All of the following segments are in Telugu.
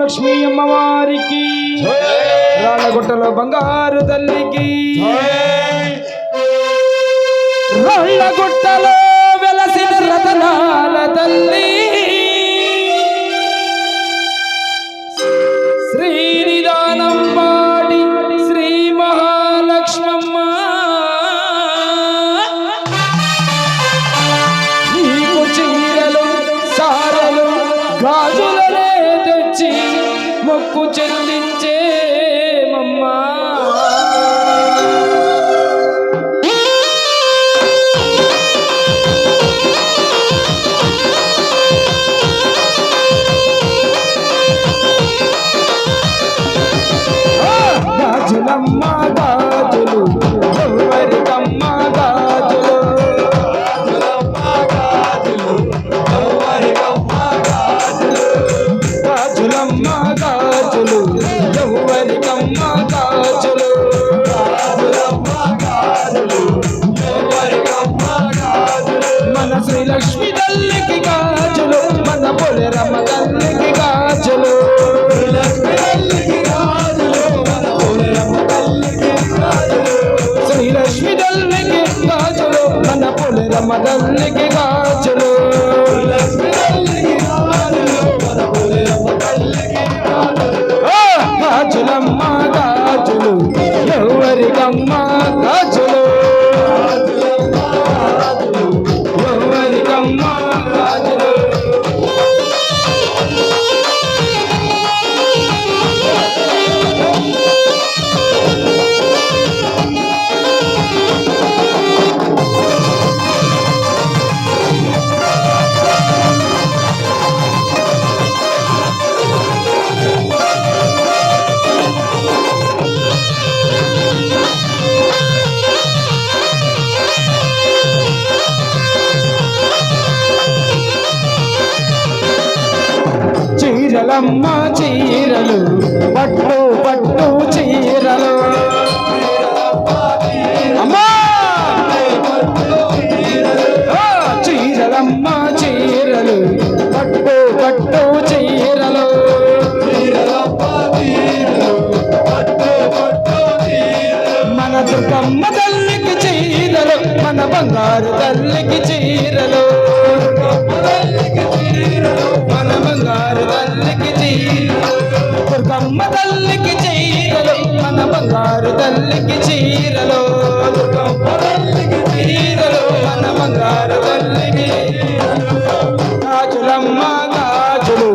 మహాలక్ష్మి అమ్మవారికి రాళ్ళగుట్టలో బంగారు తల్లికి రాళ్ళగుట్టలో వెలసిన రతనాల తల్లి శ్రీనిదానం పాడి శ్రీ మహాలక్ష్మమ్మ నీకు చీరలు సారలు గాజులనే తెచ్చి మొక్కు చెల్లించే మమ్మా గాజులమ్మ గాజులు ఎవరికమ్మ గాజులు గాజులమ్మ గాజులు ఎవరికమ్మ గాజులు మన శ్రీలక్ష్మి తల్లికి గాజులు మన పొలరమ్మ తల్లికి గాజులు శ్రీలక్ష్మి తల్లికి గాజులు మన పొలరమ్మ తల్లికి గాజులు గాజులమ్మ గాజులు ఎవరికమ్మ గాజులు ఎవరికమ్మ గాజులు చీరలమ్మ చీరలు పట్టు పట్టు చీరలు అమ్మా చీరలమ్మ చీరలు పట్టు పట్టు చీరలు మన దుర్గమ్మ తల్లికి చీరలు మన బంగారు తల్లికి చీరలు మన బంగారు తల్లికి చీరలు దుర్గమ్మ తల్లికి చీరలు మన బంగారు తల్లికి చీరలు దుర్గమ్మ తల్లికి చీరలు మన బంగారు తల్లికి గాజులమ్మ గాజులు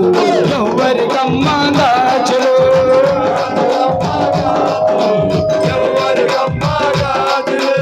ఎవరికమ్మ గాజులు ఎవరికమ్మ గాజులు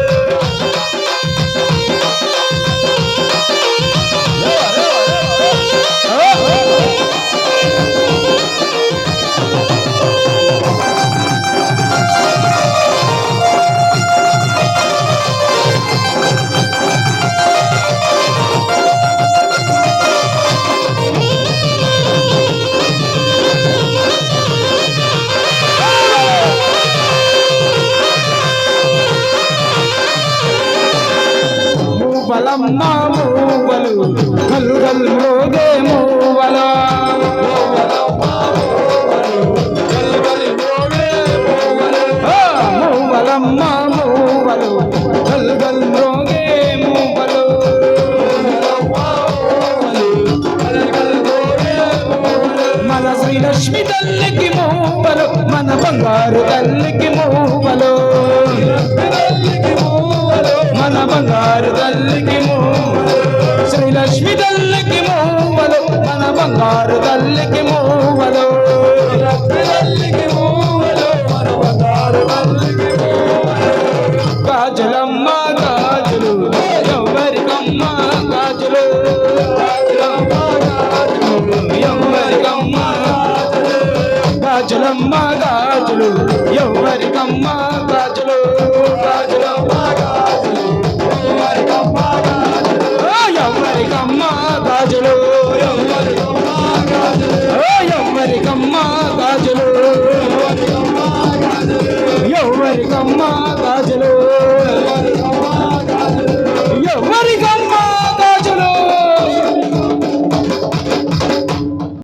మూవలమ్మ మూవలు గల్గల్ మోగే మూవల మూవలమ్మ మూవలు గల్గల్ మోగే మూవలు మన శ్రీలక్ష్మి తల్లికి మూవలు మన బంగారు తల్లికి మూవలు మన బంగారు తల్లికి మూవలు శ్రీలక్ష్మి తల్లికి మూవలు మన బంగారు తల్లికి మూవలు గాజులమ్మ గాజులు ఎవరికమ్మ గాజులు ఎవరికమ్మ గాజులమ్మ గాజులు ఎవరికమ్మ గాజులు గాజులమ్మ గాజులు ఎవరికమ్మ గాజులు ఎవరికమ్మ గాజులు ఎవరికమ్మ